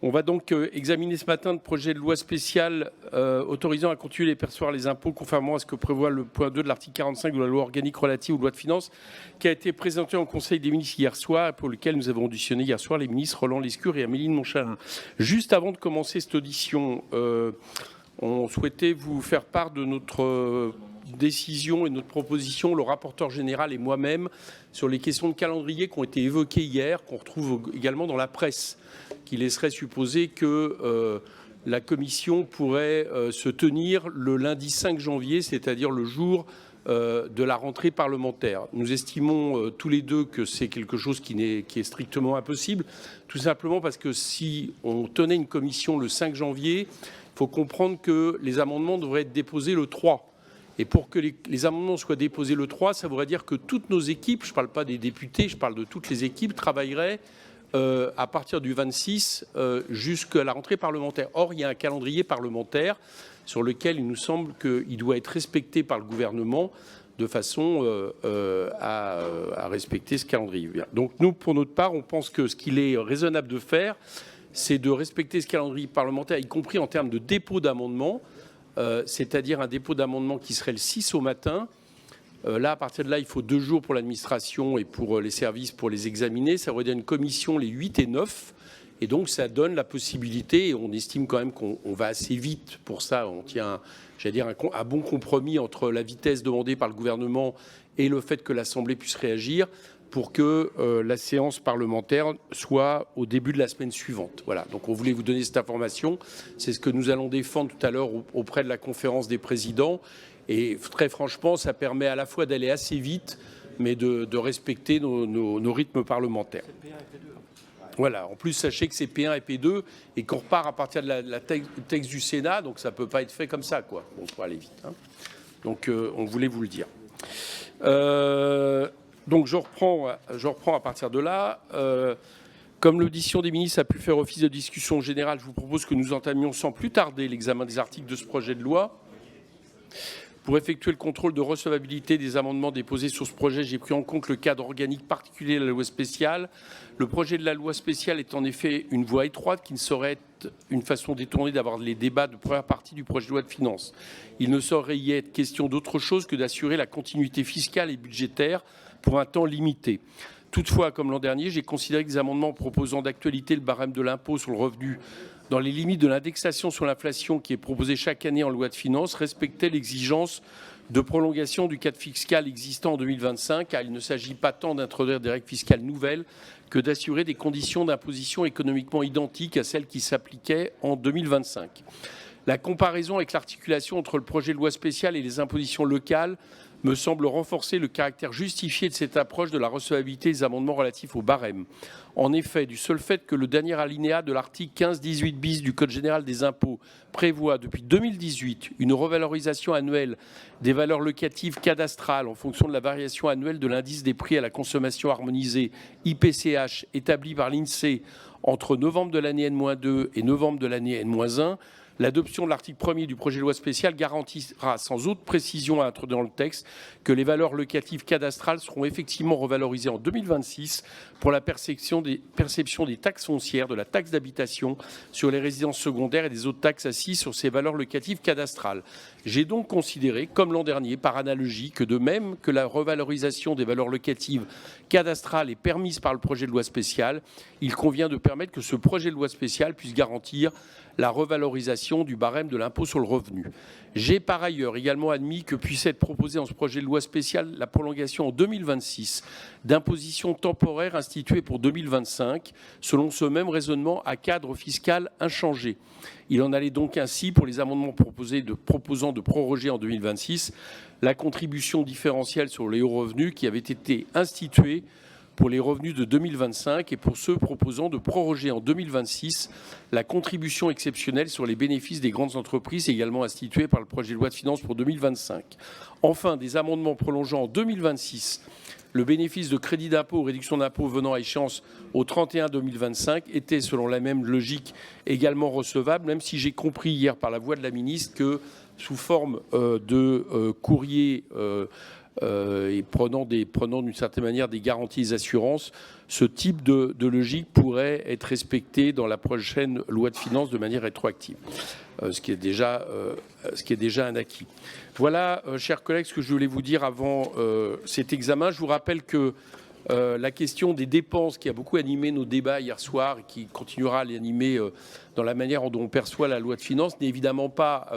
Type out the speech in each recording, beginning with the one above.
On va donc examiner ce matin le projet de loi spéciale autorisant à continuer et percevoir les impôts conformément à ce que prévoit le point 2 de l'article 45 de la loi organique relative aux lois de finances, qui a été présenté en Conseil des ministres hier soir, pour lequel nous avons auditionné hier soir les ministres Roland Lescure et Amélie de Montchalin. Juste avant de commencer cette audition, on souhaitait vous faire part de notre décision et notre proposition, le rapporteur général et moi-même, sur les questions de calendrier qui ont été évoquées hier, qu'on retrouve également dans la presse, qui laisserait supposer que la commission pourrait se tenir le lundi 5 janvier, c'est-à-dire le jour de la rentrée parlementaire. Nous estimons tous les deux que c'est quelque chose qui est strictement impossible, tout simplement parce que si on tenait une commission le 5 janvier, il faut comprendre que les amendements devraient être déposés le 3. Et pour que les amendements soient déposés le 3, ça voudrait dire que toutes nos équipes, je ne parle pas des députés, je parle de toutes les équipes, travailleraient à partir du 26 jusqu'à la rentrée parlementaire. Or, il y a un calendrier parlementaire sur lequel il nous semble qu'il doit être respecté par le gouvernement de façon à respecter ce calendrier. Donc nous, pour notre part, on pense que ce qu'il est raisonnable de faire, c'est de respecter ce calendrier parlementaire, y compris en termes de dépôt d'amendements, c'est-à-dire un dépôt d'amendement qui serait le 6 au matin. Là, à partir de là, il faut 2 jours pour l'administration et pour les services pour les examiner. Ça aurait été une commission les 8 et 9. Et donc, ça donne la possibilité, et on estime quand même qu'on va assez vite pour ça. On tient, j'allais dire, un bon compromis entre la vitesse demandée par le gouvernement et le fait que l'Assemblée puisse réagir pour que la séance parlementaire soit au début de la semaine suivante. Voilà, donc on voulait vous donner cette information. C'est ce que nous allons défendre tout à l'heure auprès de la conférence des présidents. Et très franchement, ça permet à la fois d'aller assez vite, mais de respecter nos rythmes parlementaires. Voilà, en plus, sachez que c'est P1 et P2 et qu'on repart à partir de la texte du Sénat, donc ça ne peut pas être fait comme ça, quoi. Bon, pour aller vite. Hein. Donc, on voulait vous le dire. Donc, je reprends à partir de là. Comme l'audition des ministres a pu faire office de discussion générale, je vous propose que nous entamions sans plus tarder l'examen des articles de ce projet de loi. Pour effectuer le contrôle de recevabilité des amendements déposés sur ce projet, j'ai pris en compte le cadre organique particulier de la loi spéciale. Le projet de la loi spéciale est en effet une voie étroite qui ne saurait être une façon détournée d'avoir les débats de première partie du projet de loi de finances. Il ne saurait y être question d'autre chose que d'assurer la continuité fiscale et budgétaire pour un temps limité. Toutefois, comme l'an dernier, j'ai considéré que des amendements proposant d'actualité le barème de l'impôt sur le revenu dans les limites de l'indexation sur l'inflation qui est proposée chaque année en loi de finances, respectait l'exigence de prolongation du cadre fiscal existant en 2025, car il ne s'agit pas tant d'introduire des règles fiscales nouvelles que d'assurer des conditions d'imposition économiquement identiques à celles qui s'appliquaient en 2025. La comparaison avec l'articulation entre le projet de loi spéciale et les impositions locales me semble renforcer le caractère justifié de cette approche de la recevabilité des amendements relatifs au barème. En effet, du seul fait que le dernier alinéa de l'article 15-18 bis du Code général des impôts prévoit depuis 2018 une revalorisation annuelle des valeurs locatives cadastrales en fonction de la variation annuelle de l'indice des prix à la consommation harmonisé IPCH établi par l'INSEE entre novembre de l'année N-2 et novembre de l'année N-1, l'adoption de l'article 1er du projet de loi spéciale garantira sans autre précision à introduire dans le texte que les valeurs locatives cadastrales seront effectivement revalorisées en 2026 pour la perception des taxes foncières, de la taxe d'habitation sur les résidences secondaires et des autres taxes assises sur ces valeurs locatives cadastrales. J'ai donc considéré, comme l'an dernier, par analogie, que de même que la revalorisation des valeurs locatives cadastrales est permise par le projet de loi spéciale, il convient de permettre que ce projet de loi spéciale puisse garantir la revalorisation du barème de l'impôt sur le revenu. J'ai par ailleurs également admis que puisse être proposée en ce projet de loi spéciale la prolongation en 2026 d'impositions temporaires instituées pour 2025, selon ce même raisonnement à cadre fiscal inchangé. Il en allait donc ainsi pour les amendements proposant de proroger en 2026 la contribution différentielle sur les hauts revenus qui avait été instituée pour les revenus de 2025 et pour ceux proposant de proroger en 2026 la contribution exceptionnelle sur les bénéfices des grandes entreprises également instituée par le projet de loi de finances pour 2025. Enfin, des amendements prolongeant en 2026 le bénéfice de crédit d'impôt ou réduction d'impôt venant à échéance au 31-2025 étaient, selon la même logique, également recevables, même si j'ai compris hier par la voix de la ministre que, sous forme de courrier et prenant d'une certaine manière des garanties des assurances, ce type de logique pourrait être respecté dans la prochaine loi de finances de manière rétroactive, ce qui est déjà un acquis. Voilà, chers collègues, ce que je voulais vous dire avant cet examen. Je vous rappelle que la question des dépenses qui a beaucoup animé nos débats hier soir et qui continuera à l'animer dans la manière dont on perçoit la loi de finances n'est évidemment pas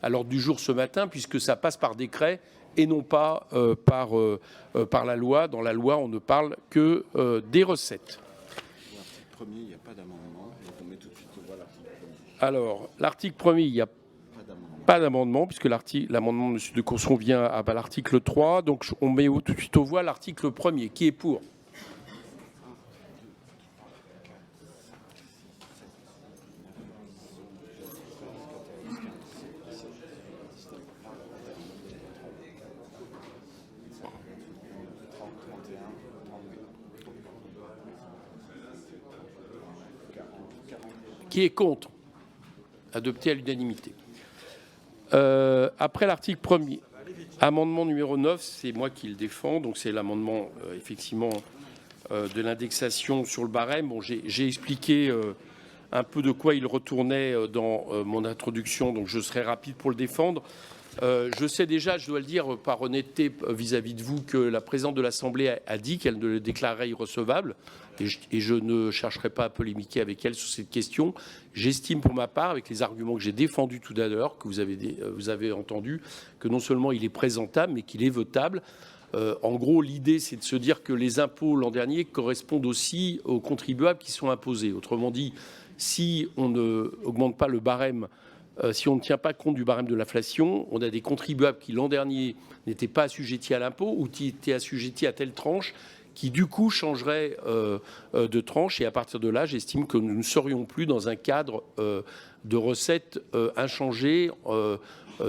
à l'ordre du jour ce matin, puisque ça passe par décret et non pas par la loi. Dans la loi, on ne parle que des recettes. L'article premier, il n'y a pas d'amendement. Donc on met tout de suite au voie l'article premier. Alors, l'article premier, il n'y a pas d'amendement, puisque l'amendement de M. de Courson vient à l'article 3. Donc on met tout de suite aux voix l'article premier. Qui est pour ? Qui est contre ? Adopté à l'unanimité. Après l'article 1er, amendement numéro 9, c'est moi qui le défends, donc c'est l'amendement effectivement de l'indexation sur le barème. Bon, j'ai expliqué un peu de quoi il retournait dans mon introduction, donc je serai rapide pour le défendre. Je sais déjà, je dois le dire par honnêteté vis-à-vis de vous, que la présidente de l'Assemblée a dit qu'elle ne le déclarerait irrecevable, et je ne chercherai pas à polémiquer avec elle sur cette question. J'estime pour ma part, avec les arguments que j'ai défendus tout à l'heure, que vous avez entendu, que non seulement il est présentable, mais qu'il est votable. En gros, l'idée, c'est de se dire que les impôts l'an dernier correspondent aussi aux contribuables qui sont imposés. Autrement dit, si on ne augmente pas le barème, si on ne tient pas compte du barème de l'inflation, on a des contribuables qui l'an dernier n'étaient pas assujettis à l'impôt ou qui étaient assujettis à telle tranche, qui du coup changeraient de tranche. Et à partir de là, j'estime que nous ne serions plus dans un cadre de recettes inchangé,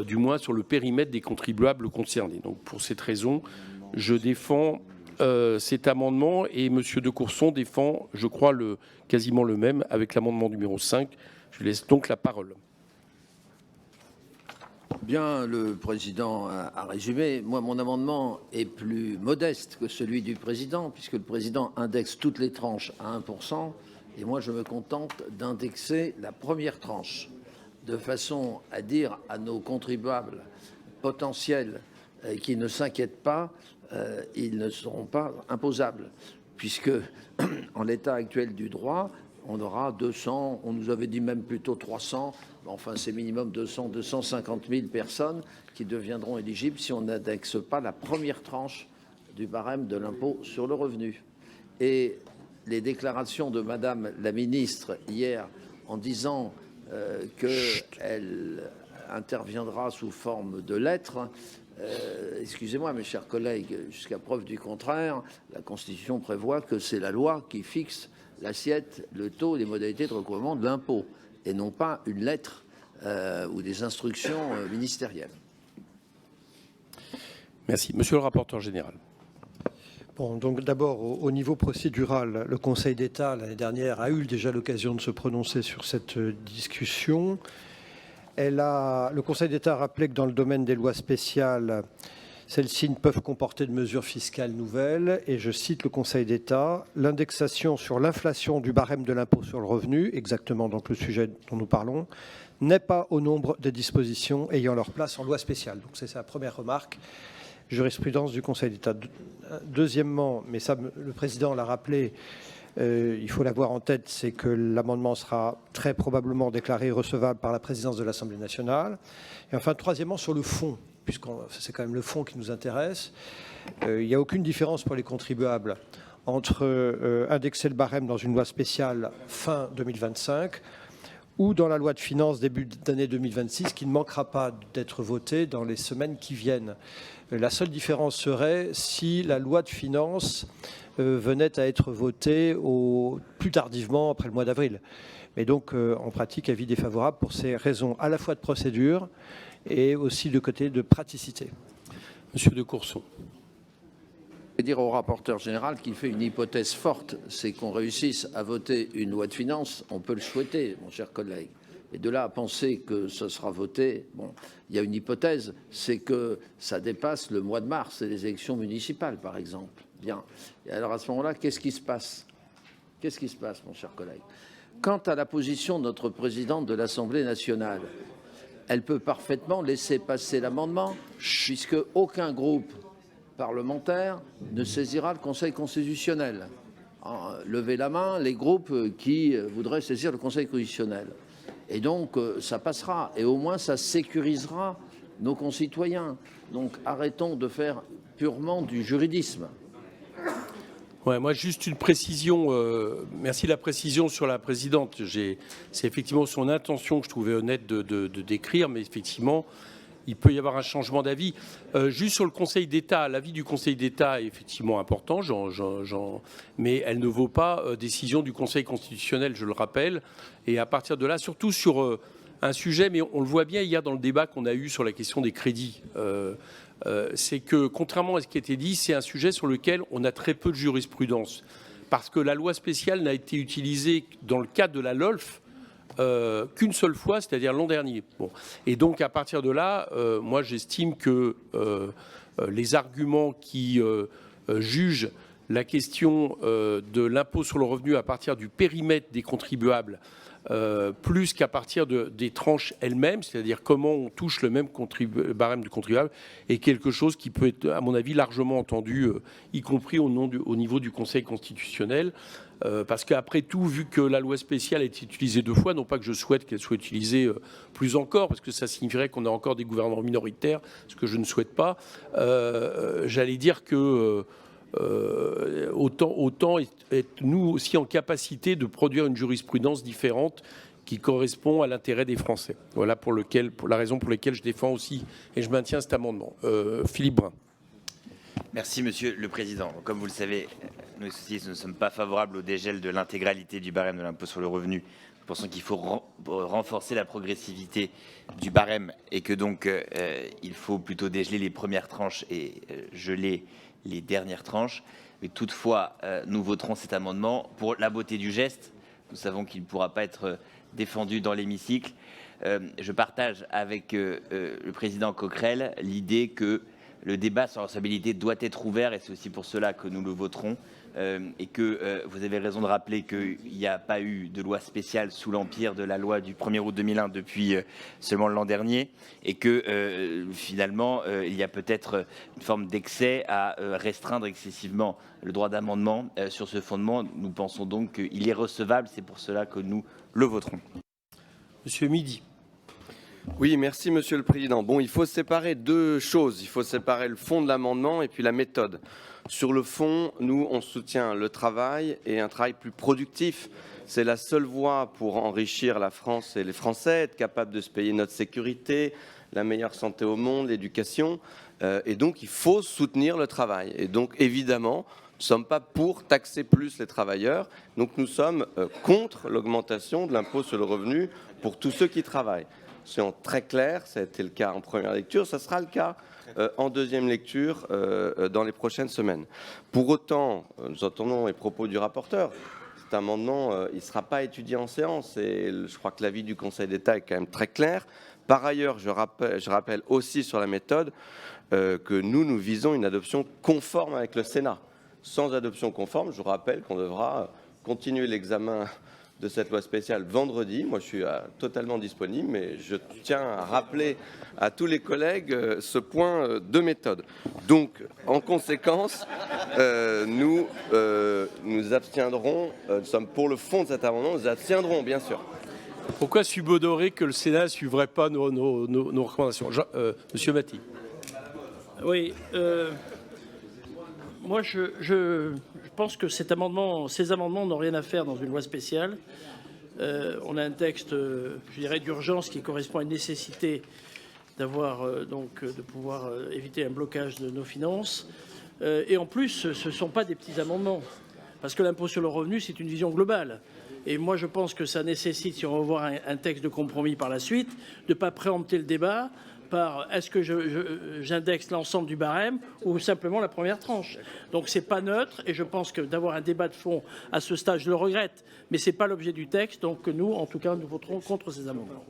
du moins sur le périmètre des contribuables concernés. Donc pour cette raison, je défends cet amendement, et M. de Courson défend, je crois, quasiment le même avec l'amendement numéro 5. Je laisse donc la parole. Bien, le président a résumé. Moi, mon amendement est plus modeste que celui du président, puisque le président indexe toutes les tranches à 1%, et moi, je me contente d'indexer la première tranche, de façon à dire à nos contribuables potentiels qui ne s'inquiètent pas, ils ne seront pas imposables, puisque en l'état actuel du droit, on aura 200, on nous avait dit même plutôt 300, enfin c'est minimum 200, 250 000 personnes qui deviendront éligibles si on n'indexe pas la première tranche du barème de l'impôt sur le revenu. Et les déclarations de Madame la ministre hier en disant qu'elle interviendra sous forme de lettre, excusez-moi mes chers collègues, jusqu'à preuve du contraire, la Constitution prévoit que c'est la loi qui fixe l'assiette, le taux, les modalités de recouvrement de l'impôt, et non pas une lettre ou des instructions ministérielles. Merci. Monsieur le rapporteur général. Bon, donc d'abord, au niveau procédural, le Conseil d'État, l'année dernière, a eu déjà l'occasion de se prononcer sur cette discussion. Le Conseil d'État a rappelé que dans le domaine des lois spéciales, celles-ci ne peuvent comporter de mesures fiscales nouvelles, et je cite le Conseil d'État, l'indexation sur l'inflation du barème de l'impôt sur le revenu, exactement donc le sujet dont nous parlons, n'est pas au nombre des dispositions ayant leur place en loi spéciale. Donc c'est sa première remarque, jurisprudence du Conseil d'État. Deuxièmement, mais ça le Président l'a rappelé, il faut l'avoir en tête, c'est que l'amendement sera très probablement déclaré recevable par la présidence de l'Assemblée nationale. Et enfin, troisièmement, sur le fond, puisque c'est quand même le fond qui nous intéresse, il n'y a aucune différence pour les contribuables entre indexer le barème dans une loi spéciale fin 2025 ou dans la loi de finances début d'année 2026, qui ne manquera pas d'être votée dans les semaines qui viennent. La seule différence serait si la loi de finances venait à être votée plus tardivement après le mois d'avril. Mais donc, en pratique, avis défavorable pour ces raisons à la fois de procédure et aussi de côté de praticité. Monsieur de Courson. Je vais dire au rapporteur général qu'il fait une hypothèse forte, c'est qu'on réussisse à voter une loi de finances, on peut le souhaiter, mon cher collègue, Et de là à penser que ce sera voté, bon, il y a une hypothèse, c'est que ça dépasse le mois de mars et les élections municipales, par exemple. Bien. Et alors à ce moment-là, qu'est-ce qui se passe? Qu'est-ce qui se passe, mon cher collègue? Quant à la position de notre présidente de l'Assemblée nationale, elle peut parfaitement laisser passer l'amendement, puisque aucun groupe parlementaire ne saisira le Conseil constitutionnel. Levez la main les groupes qui voudraient saisir le Conseil constitutionnel. Et donc, ça passera. Et au moins, ça sécurisera nos concitoyens. Donc, arrêtons de faire purement du juridisme. Ouais, moi, juste une précision. Merci de la précision sur la présidente. C'est effectivement son intention que je trouvais honnête de décrire, mais effectivement, il peut y avoir un changement d'avis. Juste sur le Conseil d'État, l'avis du Conseil d'État est effectivement important, mais elle ne vaut pas décision du Conseil constitutionnel, je le rappelle. Et à partir de là, surtout sur un sujet, mais on le voit bien hier dans le débat qu'on a eu sur la question des crédits, c'est que, contrairement à ce qui a été dit, c'est un sujet sur lequel on a très peu de jurisprudence. Parce que la loi spéciale n'a été utilisée dans le cadre de la LOLF qu'une seule fois, c'est-à-dire l'an dernier. Bon. Et donc, à partir de là, moi, j'estime que les arguments qui jugent la question de l'impôt sur le revenu à partir du périmètre des contribuables, plus qu'à partir des tranches elles-mêmes, c'est-à-dire comment on touche le même barème du contribuable, est quelque chose qui peut être, à mon avis, largement entendu, y compris au niveau du Conseil constitutionnel. Parce qu'après tout, vu que la loi spéciale a été utilisée 2 fois, non pas que je souhaite qu'elle soit utilisée plus encore, parce que ça signifierait qu'on a encore des gouvernements minoritaires, ce que je ne souhaite pas, j'allais dire que autant être nous aussi en capacité de produire une jurisprudence différente qui correspond à l'intérêt des Français. Voilà pour la raison pour laquelle je défends aussi et je maintiens cet amendement. Philippe Brun. Merci, Monsieur le Président. Comme vous le savez, nous socialistes ne sommes pas favorables au dégel de l'intégralité du barème de l'impôt sur le revenu. Nous pensons qu'il faut renforcer la progressivité du barème et que donc il faut plutôt dégeler les premières tranches et geler les dernières tranches. Mais toutefois, nous voterons cet amendement pour la beauté du geste. Nous savons qu'il ne pourra pas être défendu dans l'hémicycle. Je partage avec le président Coquerel l'idée que le débat sur la responsabilité doit être ouvert et c'est aussi pour cela que nous le voterons et que vous avez raison de rappeler qu'il n'y a pas eu de loi spéciale sous l'empire de la loi du 1er août 2001 depuis seulement l'an dernier et que finalement il y a peut-être une forme d'excès à restreindre excessivement le droit d'amendement sur ce fondement. Nous pensons donc qu'il est recevable, c'est pour cela que nous le voterons. Monsieur Midi. Oui, merci Monsieur le Président. Bon, il faut séparer 2 choses. Il faut séparer le fond de l'amendement et puis la méthode. Sur le fond, nous, on soutient le travail et un travail plus productif. C'est la seule voie pour enrichir la France et les Français, être capable de se payer notre sécurité, la meilleure santé au monde, l'éducation. Et donc, il faut soutenir le travail. Et donc, évidemment, nous ne sommes pas pour taxer plus les travailleurs. Donc, nous sommes contre l'augmentation de l'impôt sur le revenu pour tous ceux qui travaillent. Soyons très clairs, ça a été le cas en première lecture, ça sera le cas en deuxième lecture dans les prochaines semaines. Pour autant, nous entendons les propos du rapporteur. Cet amendement, il ne sera pas étudié en séance et je crois que l'avis du Conseil d'État est quand même très clair. Par ailleurs, je rappelle aussi sur la méthode que nous visons une adoption conforme avec le Sénat. Sans adoption conforme, je vous rappelle qu'on devra continuer l'examen de cette loi spéciale vendredi. Moi, je suis totalement disponible, mais je tiens à rappeler à tous les collègues ce point de méthode. Donc, en conséquence, nous abstiendrons. Nous sommes pour le fond de cet amendement. Nous abstiendrons, bien sûr. Pourquoi subodorer que le Sénat ne suivrait pas nos recommandations? Monsieur Maty. Oui. Moi, je pense que ces amendements n'ont rien à faire dans une loi spéciale. On a un texte, je dirais, d'urgence qui correspond à une nécessité d'avoir de pouvoir éviter un blocage de nos finances. Et en plus, ce ne sont pas des petits amendements, parce que l'impôt sur le revenu, c'est une vision globale. Et moi, je pense que ça nécessite, si on veut voir un texte de compromis par la suite, de ne pas préempter le débat, par est-ce que j'indexe l'ensemble du barème ou simplement la première tranche. Donc c'est pas neutre et je pense que d'avoir un débat de fond à ce stade, je le regrette, mais c'est pas l'objet du texte. Donc nous, en tout cas, nous voterons contre ces amendements.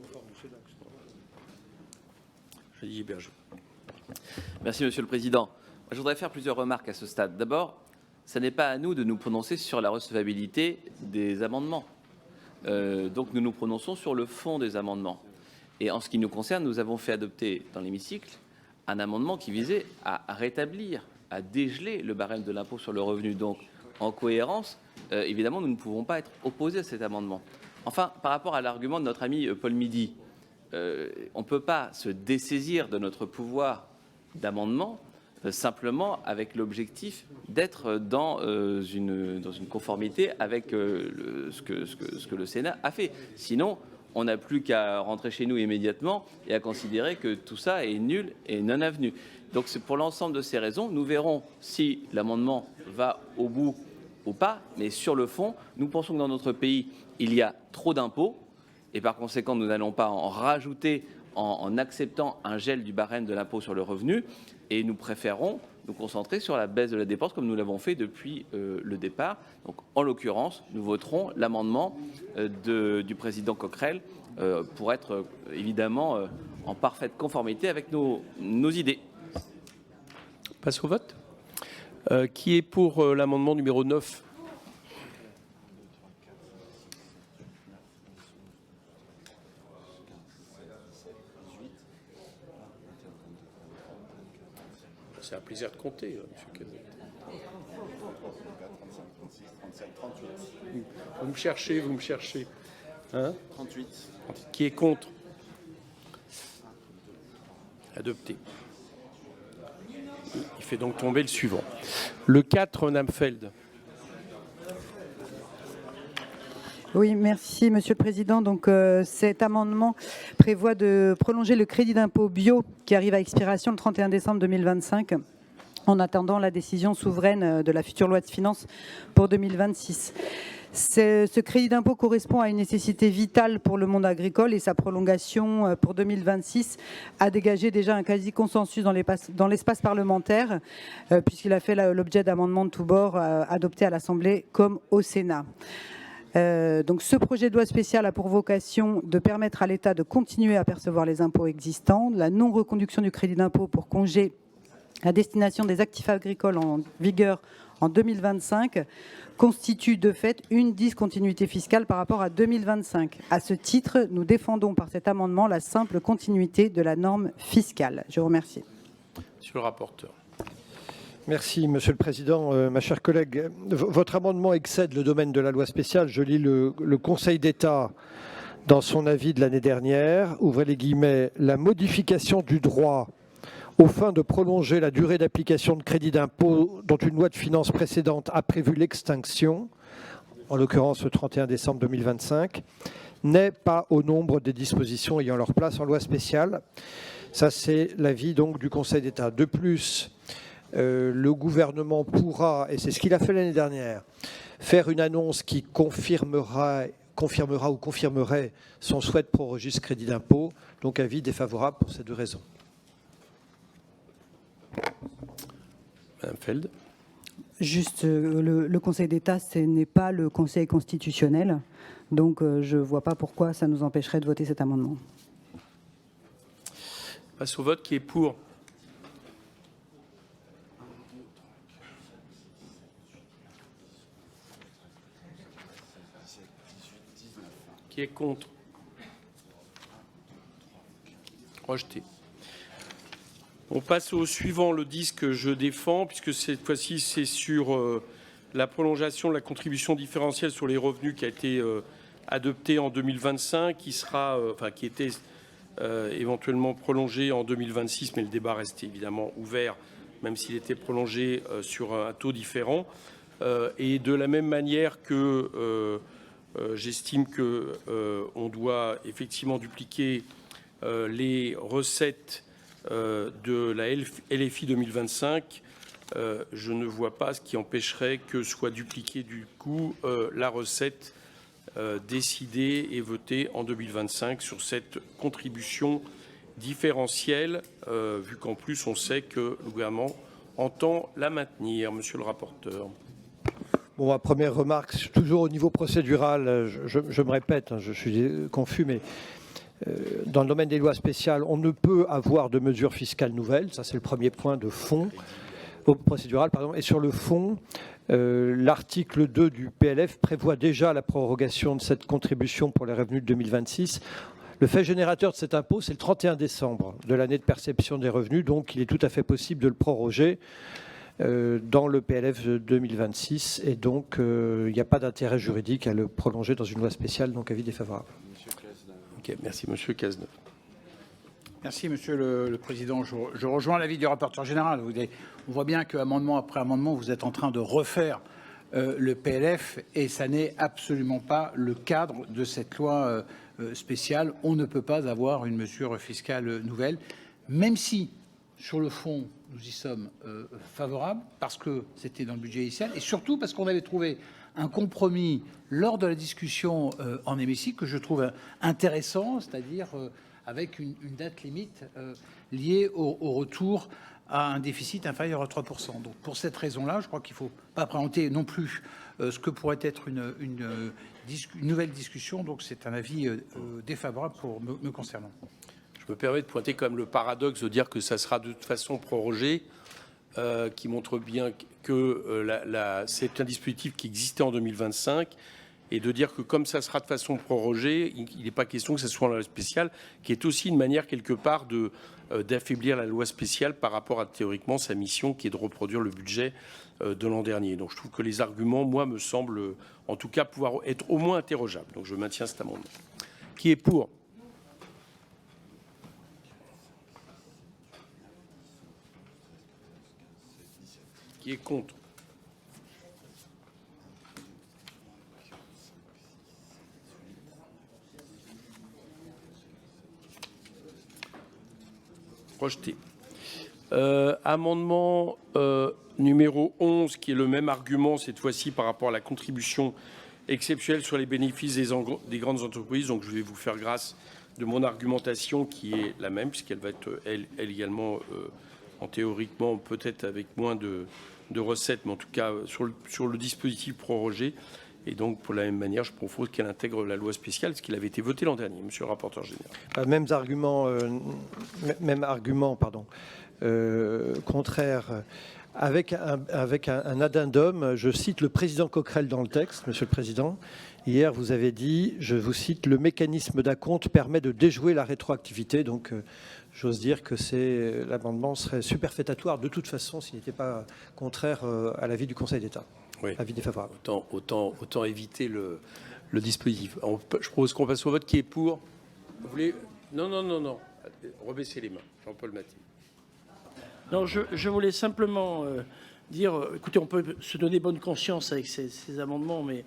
Merci, Monsieur le Président. Je voudrais faire plusieurs remarques à ce stade. D'abord, ce n'est pas à nous de nous prononcer sur la recevabilité des amendements. Donc nous nous prononçons sur le fond des amendements. Et en ce qui nous concerne, nous avons fait adopter dans l'hémicycle un amendement qui visait à rétablir, à dégeler le barème de l'impôt sur le revenu. Donc, en cohérence, évidemment, nous ne pouvons pas être opposés à cet amendement. Enfin, par rapport à l'argument de notre ami Paul Midi, on ne peut pas se dessaisir de notre pouvoir d'amendement simplement avec l'objectif d'être dans une conformité avec ce que le Sénat a fait. Sinon, on n'a plus qu'à rentrer chez nous immédiatement et à considérer que tout ça est nul et non avenu. Donc c'est pour l'ensemble de ces raisons. Nous verrons si l'amendement va au bout ou pas. Mais sur le fond, nous pensons que dans notre pays, il y a trop d'impôts. Et par conséquent, nous n'allons pas en rajouter en acceptant un gel du barème de l'impôt sur le revenu. Et nous préférons nous concentrer sur la baisse de la dépense comme nous l'avons fait depuis le départ. Donc, en l'occurrence, nous voterons l'amendement du président Coquerel pour être évidemment en parfaite conformité avec nos idées. On passe au vote. Qui est pour l'amendement numéro 9 ? C'est un plaisir de compter, M. Cazet. Vous me cherchez. Hein ? 38. Qui est contre ? Adopté. Il fait donc tomber le suivant. Le 4, Namfeld. Oui, merci Monsieur le Président. Donc cet amendement prévoit de prolonger le crédit d'impôt bio qui arrive à expiration le 31 décembre 2025 en attendant la décision souveraine de la future loi de finances pour 2026. Ce crédit d'impôt correspond à une nécessité vitale pour le monde agricole et sa prolongation pour 2026 a dégagé déjà un quasi-consensus dans l'espace parlementaire puisqu'il a fait l'objet d'amendements de tous bords adoptés à l'Assemblée comme au Sénat. Donc ce projet de loi spécial a pour vocation de permettre à l'État de continuer à percevoir les impôts existants, la non-reconduction du crédit d'impôt pour congé à destination des actifs agricoles en vigueur en 2025 constitue de fait une discontinuité fiscale par rapport à 2025. À ce titre, nous défendons par cet amendement la simple continuité de la norme fiscale. Je vous remercie. Monsieur le rapporteur. Merci, Monsieur le Président. Ma chère collègue, votre amendement excède le domaine de la loi spéciale. Je lis le Conseil d'État dans son avis de l'année dernière, ouvrez les guillemets, la modification du droit aux fins de prolonger la durée d'application de crédit d'impôt dont une loi de finances précédente a prévu l'extinction, en l'occurrence le 31 décembre 2025, n'est pas au nombre des dispositions ayant leur place en loi spéciale. Ça, c'est l'avis donc du Conseil d'État. De plus, le gouvernement pourra, et c'est ce qu'il a fait l'année dernière, faire une annonce qui confirmerait son souhait de proroger ce crédit d'impôt. Donc avis défavorable pour ces deux raisons. Madame Feld. Juste, le Conseil d'État, ce n'est pas le Conseil constitutionnel. Donc je ne vois pas pourquoi ça nous empêcherait de voter cet amendement. On passe au vote. Qui est pour ? Qui est contre ? Rejeté. On passe au suivant, le 10 que je défends, puisque cette fois-ci, c'est sur la prolongation de la contribution différentielle sur les revenus qui a été adoptée en 2025, qui était éventuellement prolongée en 2026, mais le débat restait évidemment ouvert, même s'il était prolongé sur un taux différent. Et de la même manière que j'estime qu'on doit effectivement dupliquer les recettes de la LFI 2025, je ne vois pas ce qui empêcherait que soit dupliquée du coup la recette décidée et votée en 2025 sur cette contribution différentielle, vu qu'en plus on sait que le gouvernement entend la maintenir. Monsieur le rapporteur. Bon, ma première remarque, toujours au niveau procédural, je me répète, je suis confus, mais dans le domaine des lois spéciales, on ne peut avoir de mesures fiscales nouvelles. Ça, c'est le premier point de fond, procédural, pardon. Et sur le fond, l'article 2 du PLF prévoit déjà la prorogation de cette contribution pour les revenus de 2026. Le fait générateur de cet impôt, c'est le 31 décembre de l'année de perception des revenus, donc il est tout à fait possible de le proroger dans le PLF 2026, et donc il n'y a pas d'intérêt juridique à le prolonger dans une loi spéciale, donc avis défavorable. Ok, merci Monsieur Cazeneuve. Merci Monsieur le Président. Je rejoins l'avis du rapporteur général. On voit bien qu'amendement après amendement, vous êtes en train de refaire le PLF, et ça n'est absolument pas le cadre de cette loi spéciale. On ne peut pas avoir une mesure fiscale nouvelle, même si, sur le fond, nous y sommes favorables, parce que c'était dans le budget initial, et surtout parce qu'on avait trouvé un compromis lors de la discussion en hémicycle que je trouve intéressant, c'est-à-dire avec une date limite liée au retour à un déficit inférieur à 3%. Donc pour cette raison-là, je crois qu'il ne faut pas appréhender non plus ce que pourrait être une nouvelle discussion. Donc c'est un avis défavorable pour me concernant. Je me permets de pointer quand même le paradoxe de dire que ça sera de toute façon prorogé, qui montre bien que c'est un dispositif qui existait en 2025, et de dire que comme ça sera de façon prorogée, il n'est pas question que ce soit en loi spéciale, qui est aussi une manière quelque part d'affaiblir la loi spéciale par rapport à théoriquement sa mission qui est de reproduire le budget de l'an dernier. Donc je trouve que les arguments, moi, me semblent en tout cas pouvoir être au moins interrogeables. Donc je maintiens cet amendement. Qui est pour ? Qui est contre? Rejeté. Amendement numéro 11, qui est le même argument, cette fois-ci par rapport à la contribution exceptionnelle sur les bénéfices des grandes entreprises. Donc je vais vous faire grâce de mon argumentation qui est la même, puisqu'elle va être, elle également, théoriquement, peut-être avec moins de recettes, mais en tout cas sur le dispositif prorogé. Et donc, pour la même manière, je propose qu'elle intègre la loi spéciale, ce qu'il avait été voté l'an dernier, monsieur le rapporteur général. Même argument, pardon, contraire. Avec un addendum, je cite le président Coquerel dans le texte, monsieur le président. Hier, vous avez dit, je vous cite, le mécanisme d'acompte permet de déjouer la rétroactivité. Donc, j'ose dire que l'amendement serait superfétatoire de toute façon s'il n'était pas contraire à l'avis du Conseil d'État. Oui. Avis défavorable. Autant éviter le dispositif. Je propose qu'on passe au vote. Qui est pour? Vous voulez? Non. Rebaissez les mains. Jean-Paul Mathé. Non, je voulais simplement dire, écoutez, on peut se donner bonne conscience avec ces amendements, mais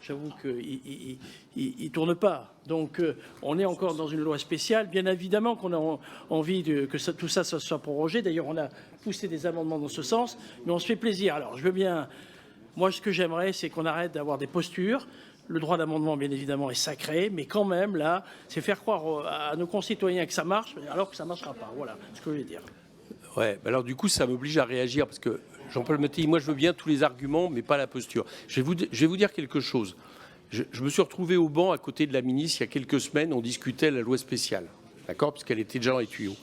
j'avoue qu'ils ne tournent pas. Donc, on est encore dans une loi spéciale. Bien évidemment qu'on a envie que tout ça soit prorogé. D'ailleurs, on a poussé des amendements dans ce sens, mais on se fait plaisir. Alors, je veux bien... Moi, ce que j'aimerais, c'est qu'on arrête d'avoir des postures. Le droit d'amendement, bien évidemment, est sacré, mais quand même, là, c'est faire croire à nos concitoyens que ça marche, alors que ça ne marchera pas. Voilà ce que je veux dire. Ouais, alors du coup, ça m'oblige à réagir, parce que Jean-Paul Mattei, moi, je veux bien tous les arguments, mais pas la posture. Je vais vous dire quelque chose. Je me suis retrouvé au banc à côté de la ministre il y a quelques semaines, on discutait la loi spéciale, d'accord, parce qu'elle était déjà dans les tuyaux.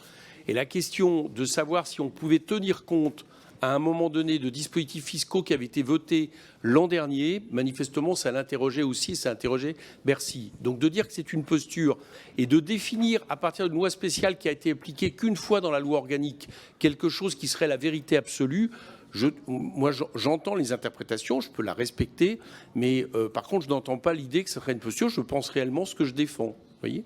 Et la question de savoir si on pouvait tenir compte à un moment donné de dispositifs fiscaux qui avaient été votés l'an dernier, manifestement, ça l'interrogeait aussi, ça interrogeait Bercy. Donc de dire que c'est une posture et de définir à partir d'une loi spéciale qui a été appliquée qu'une fois dans la loi organique quelque chose qui serait la vérité absolue, moi j'entends les interprétations, je peux la respecter, mais par contre je n'entends pas l'idée que ce serait une posture, je pense réellement ce que je défends. Vous voyez ?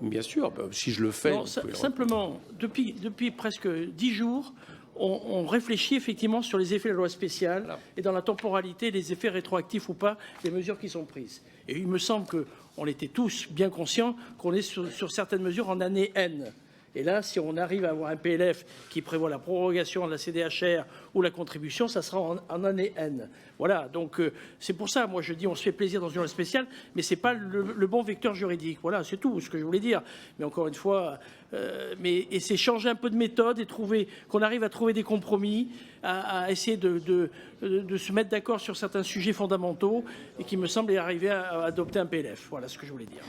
Bien sûr, si je le fais... Non, simplement, depuis presque 10 jours, on réfléchit effectivement sur les effets de la loi spéciale et dans la temporalité des effets rétroactifs ou pas des mesures qui sont prises. Et il me semble qu'on était tous bien conscients qu'on est sur certaines mesures en année N. Et là, si on arrive à avoir un PLF qui prévoit la prorogation de la CDHR ou la contribution, ça sera en année N. Voilà, donc c'est pour ça, moi je dis on se fait plaisir dans une loi spéciale, mais ce n'est pas le bon vecteur juridique. Voilà, c'est tout ce que je voulais dire. Mais encore une fois, et c'est changer un peu de méthode et qu'on arrive à trouver des compromis, à essayer de se mettre d'accord sur certains sujets fondamentaux et qui me semble arriver à adopter un PLF. Voilà ce que je voulais dire.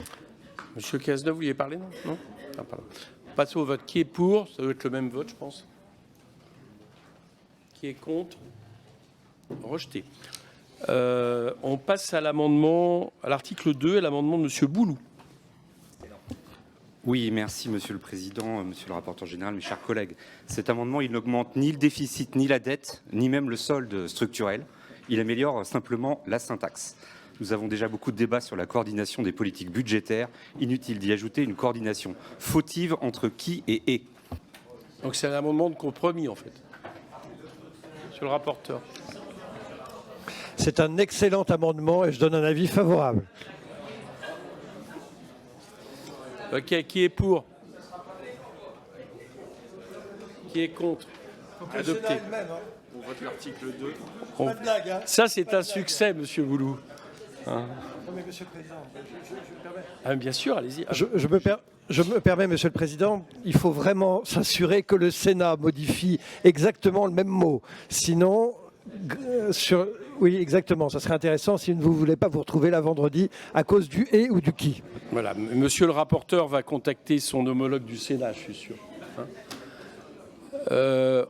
Monsieur Cazeneuve, vous vouliez parler, non? Non, pardon. Passons au vote. Qui est pour? Ça doit être le même vote, je pense. Qui est contre? Rejeté. On passe à l'amendement, à l'article 2, à l'amendement de Monsieur Boulou. Oui, merci Monsieur le Président, Monsieur le rapporteur général, mes chers collègues. Cet amendement, il n'augmente ni le déficit, ni la dette, ni même le solde structurel. Il améliore simplement la syntaxe. Nous avons déjà beaucoup de débats sur la coordination des politiques budgétaires. Inutile d'y ajouter une coordination fautive entre qui et. Donc c'est un amendement de compromis, en fait. Monsieur le rapporteur. C'est un excellent amendement et je donne un avis favorable. Ok, qui est pour? Qui est contre? Adopté. On vote l'article 2. Ça, c'est un succès, Monsieur Boulou. Hein? Non, mais Monsieur le Président, je me permets. Ah, bien sûr, allez-y. Je me permets, Monsieur le Président, il faut vraiment s'assurer que le Sénat modifie exactement le même mot. Sinon, oui, exactement, ça serait intéressant si vous ne voulez pas vous retrouver là vendredi à cause du « et » ou du « qui ». Voilà, Monsieur le rapporteur va contacter son homologue du Sénat, je suis sûr. Hein?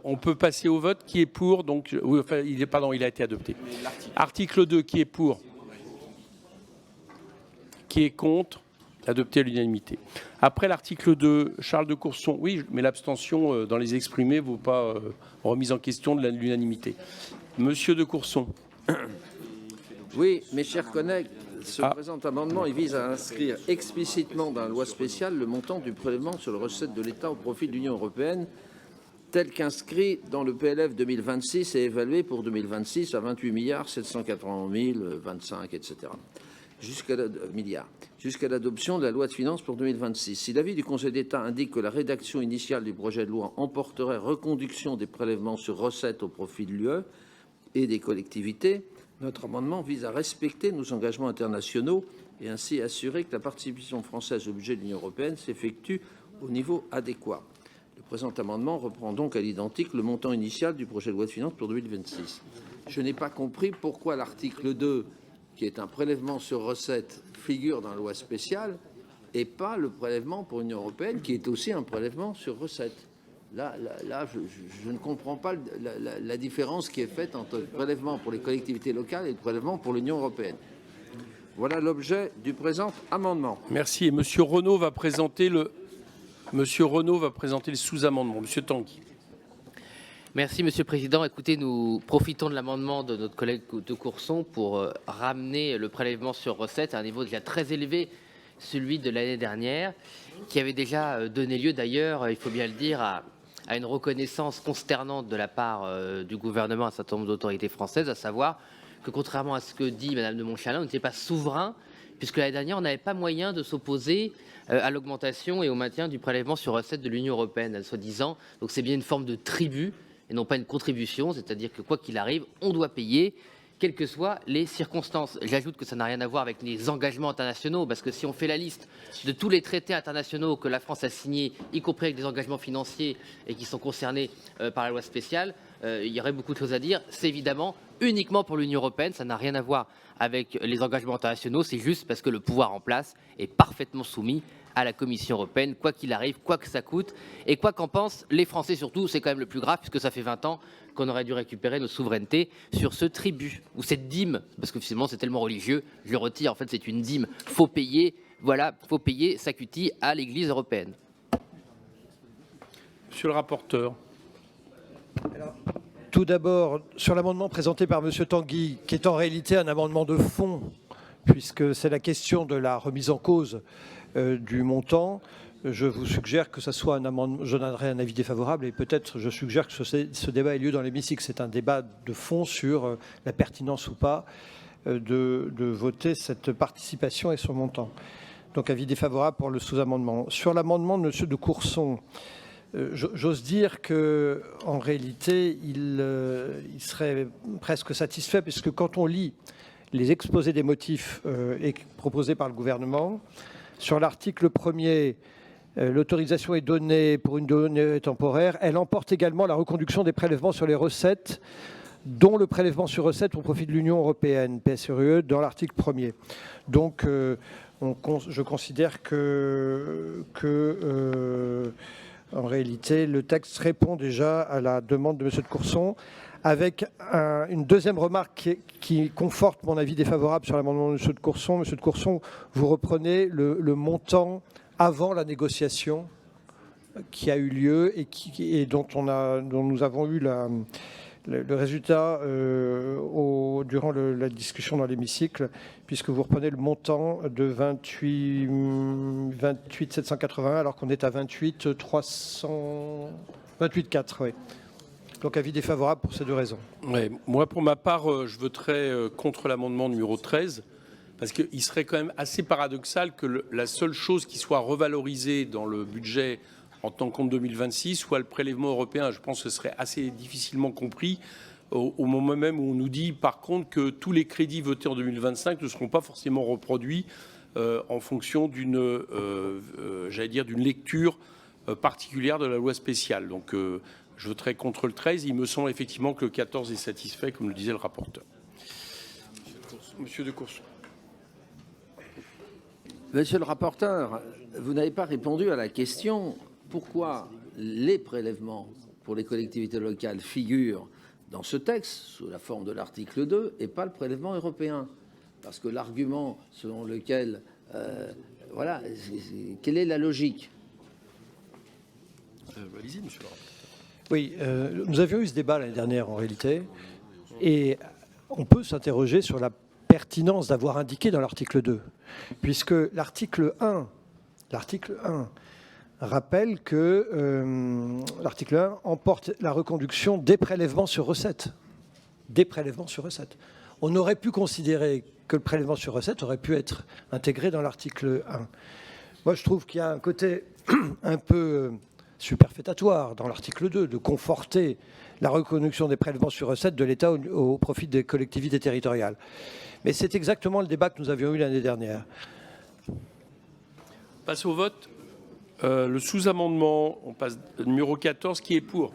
On peut passer au vote. Qui est pour? Donc, oui, enfin, il a été adopté. Article 2, qui est pour? Qui est contre? Adopté à l'unanimité. Après l'article 2, Charles de Courson. Oui, mais l'abstention dans les exprimés ne vaut pas remise en question de l'unanimité. Monsieur de Courson. Oui, mes chers collègues, ce présent amendement il vise à inscrire explicitement dans la loi spéciale le montant du prélèvement sur les recettes de l'État au profit de l'Union européenne, tel qu'inscrit dans le PLF 2026 et évalué pour 2026 à 28 780 025, etc. Jusqu'à l'adoption de la loi de finances pour 2026. Si l'avis du Conseil d'État indique que la rédaction initiale du projet de loi emporterait reconduction des prélèvements sur recettes au profit de l'UE et des collectivités, notre amendement vise à respecter nos engagements internationaux et ainsi assurer que la participation française au budget de l'Union européenne s'effectue au niveau adéquat. Le présent amendement reprend donc à l'identique le montant initial du projet de loi de finances pour 2026. Je n'ai pas compris pourquoi l'article 2, qui est un prélèvement sur recettes, figure dans la loi spéciale et pas le prélèvement pour l'Union européenne, qui est aussi un prélèvement sur recettes. Là, je ne comprends pas la différence qui est faite entre le prélèvement pour les collectivités locales et le prélèvement pour l'Union européenne. Voilà l'objet du présent amendement. Merci. Et Monsieur Renaud va présenter le sous-amendement. Monsieur Tanguy. Merci Monsieur le Président. Écoutez, nous profitons de l'amendement de notre collègue de Courson pour ramener le prélèvement sur recettes à un niveau déjà très élevé, celui de l'année dernière, qui avait déjà donné lieu d'ailleurs, il faut bien le dire, à une reconnaissance consternante de la part du gouvernement à un certain nombre d'autorités françaises, à savoir que contrairement à ce que dit Madame de Montchalin, on n'était pas souverain, puisque l'année dernière, on n'avait pas moyen de s'opposer à l'augmentation et au maintien du prélèvement sur recettes de l'Union européenne, soi-disant. Donc c'est bien une forme de tribut et non pas une contribution, c'est-à-dire que quoi qu'il arrive, on doit payer, quelles que soient les circonstances. J'ajoute que ça n'a rien à voir avec les engagements internationaux, parce que si on fait la liste de tous les traités internationaux que la France a signés, y compris avec des engagements financiers et qui sont concernés par la loi spéciale, il y aurait beaucoup de choses à dire. C'est évidemment uniquement pour l'Union européenne, ça n'a rien à voir avec les engagements internationaux, c'est juste parce que le pouvoir en place est parfaitement soumis à la Commission européenne, quoi qu'il arrive, quoi que ça coûte, et quoi qu'en pensent les Français surtout, c'est quand même le plus grave, puisque ça fait 20 ans qu'on aurait dû récupérer notre souveraineté sur ce tribut, ou cette dîme, parce que finalement c'est tellement religieux, je le retire, en fait c'est une dîme, faut payer, voilà, faut payer sa cutie à l'Église européenne. Monsieur le rapporteur. Alors, tout d'abord, sur l'amendement présenté par Monsieur Tanguy, qui est en réalité un amendement de fond, puisque c'est la question de la remise en cause du montant, je vous suggère que ce soit un amendement, je donnerai un avis défavorable et peut-être je suggère que ce débat ait lieu dans l'hémicycle. C'est un débat de fond sur la pertinence ou pas de voter cette participation et son montant. Donc avis défavorable pour le sous-amendement. Sur l'amendement de M. de Courson, j'ose dire qu'en réalité, il serait presque satisfait, puisque quand on lit les exposés des motifs proposés par le gouvernement, sur l'article 1er, l'autorisation est donnée pour une donnée temporaire. Elle emporte également la reconduction des prélèvements sur les recettes, dont le prélèvement sur recettes au profit de l'Union européenne, PSRUE, dans l'article 1er. Donc, je considère en réalité, le texte répond déjà à la demande de M. de Courson, avec une deuxième remarque qui conforte mon avis défavorable sur l'amendement de M. de Courson. M. de Courson, vous reprenez le montant avant la négociation qui a eu lieu et dont nous avons eu le résultat durant la discussion dans l'hémicycle, puisque vous reprenez le montant de 28 780, alors qu'on est à 28 400, oui. Donc avis défavorable pour ces deux raisons. Ouais, moi, pour ma part, je voterai contre l'amendement numéro 13, parce qu'il serait quand même assez paradoxal que la seule chose qui soit revalorisée dans le budget en tant que compte 2026 soit le prélèvement européen. Je pense que ce serait assez difficilement compris au moment même où on nous dit par contre que tous les crédits votés en 2025 ne seront pas forcément reproduits en fonction d'une lecture particulière de la loi spéciale. Donc je voterai contre le 13. Il me semble effectivement que le 14 est satisfait, comme le disait le rapporteur. Monsieur de Courson. Monsieur le rapporteur, vous n'avez pas répondu à la question pourquoi les prélèvements pour les collectivités locales figurent dans ce texte sous la forme de l'article 2 et pas le prélèvement européen. Parce que l'argument selon lequel, voilà, quelle est la logique? Allez-y, monsieur le rapporteur. Oui, nous avions eu ce débat l'année dernière en réalité, et on peut s'interroger sur la pertinence d'avoir indiqué dans l'article 2, puisque l'article 1 rappelle que l'article 1 emporte la reconduction des prélèvements sur recettes. Des prélèvements sur recettes. On aurait pu considérer que le prélèvement sur recettes aurait pu être intégré dans l'article 1. Moi, je trouve qu'il y a un côté un peu superfétatoire dans l'article 2 de conforter la reconduction des prélèvements sur recettes de l'État au profit des collectivités territoriales. Mais c'est exactement le débat que nous avions eu l'année dernière. Passe au vote. Le sous-amendement, on passe numéro 14, qui est pour?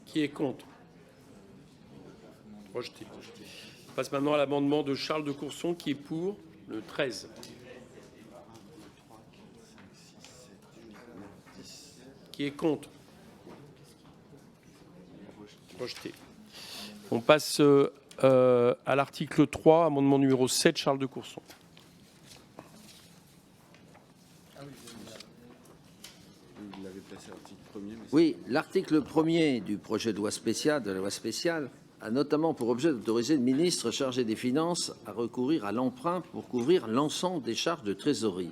Qui est contre? Rejeté. On passe maintenant à l'amendement de Charles de Courson, qui est pour le 13. Qui est contre? Rejeté. On passe à l'article 3, amendement numéro 7, Charles de Courson. Oui, l'article 1er du projet de loi spéciale, a notamment pour objet d'autoriser le ministre chargé des Finances à recourir à l'emprunt pour couvrir l'ensemble des charges de trésorerie.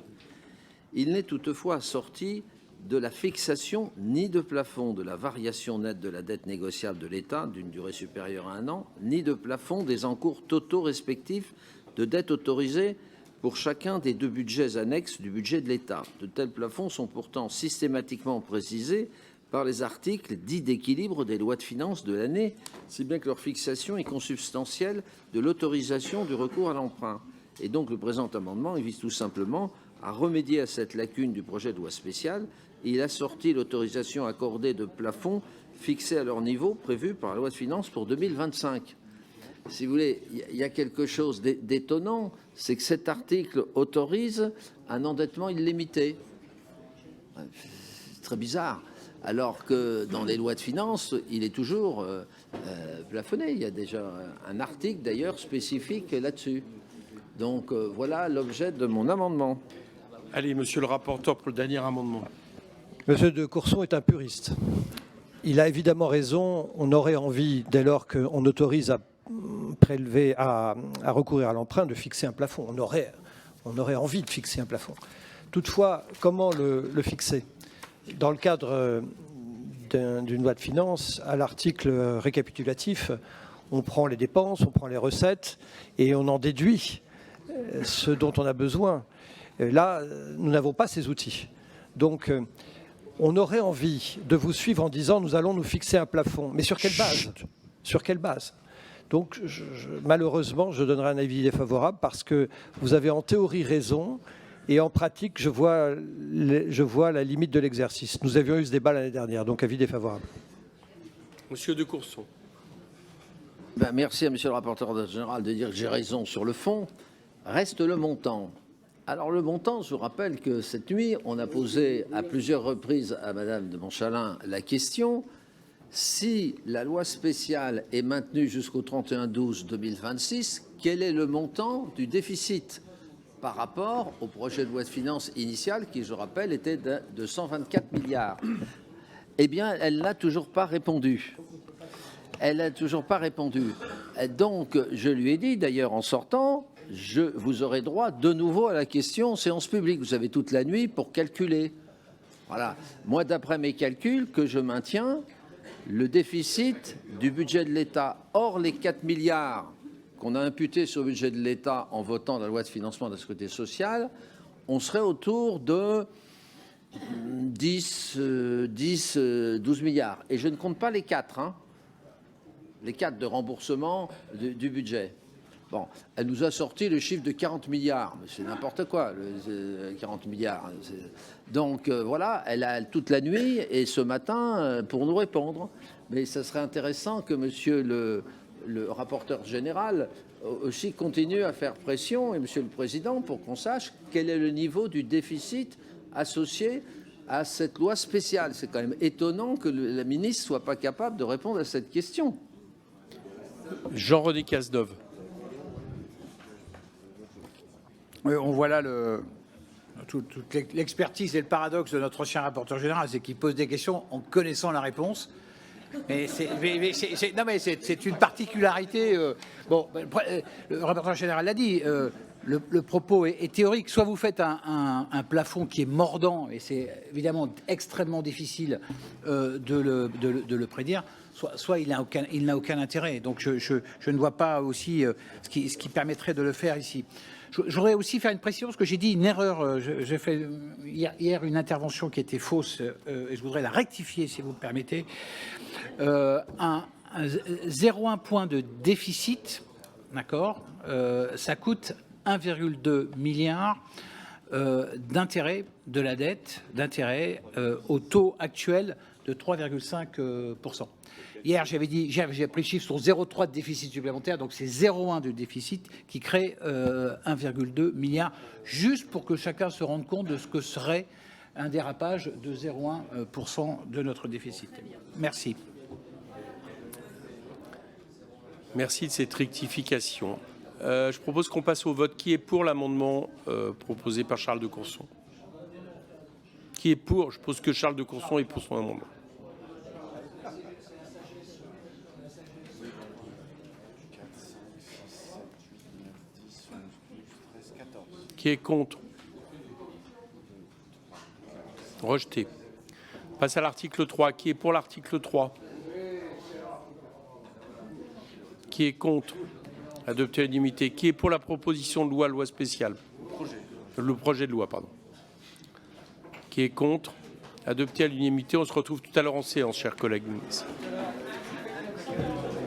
Il n'est toutefois assorti de la fixation ni de plafond de la variation nette de la dette négociable de l'État d'une durée supérieure à 1 an, ni de plafond des encours totaux respectifs de dette autorisée pour chacun des deux budgets annexes du budget de l'État. De tels plafonds sont pourtant systématiquement précisés par les articles dits d'équilibre des lois de finances de l'année, si bien que leur fixation est consubstantielle de l'autorisation du recours à l'emprunt. Et donc le présent amendement il vise tout simplement à remédier à cette lacune du projet de loi spéciale. Et il assortit l'autorisation accordée de plafonds fixés à leur niveau prévu par la loi de finances pour 2025. Si vous voulez, il y a quelque chose d'étonnant, c'est que cet article autorise un endettement illimité. C'est très bizarre. Alors que dans les lois de finances, il est toujours plafonné. Il y a déjà un article d'ailleurs spécifique là-dessus. Donc voilà l'objet de mon amendement. Allez, monsieur le rapporteur, pour le dernier amendement. Monsieur de Courson est un puriste. Il a évidemment raison. On aurait envie, dès lors qu'on autorise à prélever, à recourir à l'emprunt, de fixer un plafond. On aurait envie de fixer un plafond. Toutefois, comment le fixer? Dans le cadre d'une loi de finances, à l'article récapitulatif, On prend les dépenses, on prend les recettes et on en déduit ce dont on a besoin. Là, nous n'avons pas ces outils. Donc, on aurait envie de vous suivre en disant nous allons nous fixer un plafond. Mais sur quelle base? Sur quelle base? Donc, malheureusement, je donnerai un avis défavorable parce que vous avez en théorie raison et en pratique, je vois la limite de l'exercice. Nous avions eu ce débat l'année dernière, donc avis défavorable. Monsieur de Courson. Merci à monsieur le rapporteur général de dire que j'ai raison sur le fond. Reste le montant. Alors le montant, je vous rappelle que cette nuit, on a posé à plusieurs reprises à madame de Montchalin la question si la loi spéciale est maintenue jusqu'au 31/12/2026, quel est le montant du déficit par rapport au projet de loi de finances initial qui, je rappelle, était de 124 milliards. Eh bien, elle n'a toujours pas répondu. Elle n'a toujours pas répondu. Donc, je lui ai dit, d'ailleurs, en sortant, vous aurez droit de nouveau à la question en séance publique. Vous avez toute la nuit pour calculer. Voilà. Moi, d'après mes calculs, que je maintiens, le déficit du budget de l'État, hors les 4 milliards qu'on a imputés sur le budget de l'État en votant la loi de financement de la sécurité sociale, on serait autour de 12 milliards. Et je ne compte pas les 4, hein, les 4 de remboursement du budget. Bon, elle nous a sorti le chiffre de 40 milliards, mais c'est n'importe quoi, 40 milliards. Donc voilà, elle a toute la nuit et ce matin pour nous répondre. Mais ça serait intéressant que monsieur le rapporteur général aussi continue à faire pression, et monsieur le président, pour qu'on sache quel est le niveau du déficit associé à cette loi spéciale. C'est quand même étonnant que la ministre ne soit pas capable de répondre à cette question. Jean-René Cazeneuve. On voit là toute l'expertise et le paradoxe de notre ancien rapporteur général, c'est qu'il pose des questions en connaissant la réponse. Mais c'est une particularité. Le rapporteur général l'a dit. Le propos est théorique. Soit vous faites un plafond qui est mordant, et c'est évidemment extrêmement difficile de le prédire. Soit il n'a aucun intérêt. Donc je ne vois pas aussi ce qui permettrait de le faire ici. J'aurais aussi faire une précision, parce que j'ai dit une erreur. J'ai fait hier une intervention qui était fausse, et je voudrais la rectifier, si vous me permettez. 0,1 point de déficit, d'accord, ça coûte 1,2 milliard d'intérêt de la dette, d'intérêt au taux actuel de 3,5%. Hier, j'ai appris le chiffre sur 0,3 de déficit supplémentaire, donc c'est 0,1 de déficit qui crée 1,2 milliard, juste pour que chacun se rende compte de ce que serait un dérapage de 0,1% de notre déficit. Merci. Merci de cette rectification. Je propose qu'on passe au vote. Qui est pour l'amendement proposé par Charles de Courson? Qui est pour? Je suppose que Charles de Courson est pour son amendement. Qui est contre? Rejeté. On passe à l'article 3. Qui est pour l'article 3? Qui est contre? Adopté à l'unanimité. Qui est pour la proposition de loi spéciale? Le projet de loi, pardon. Qui est contre? Adopté à l'unanimité. On se retrouve tout à l'heure en séance, chers collègues. Merci.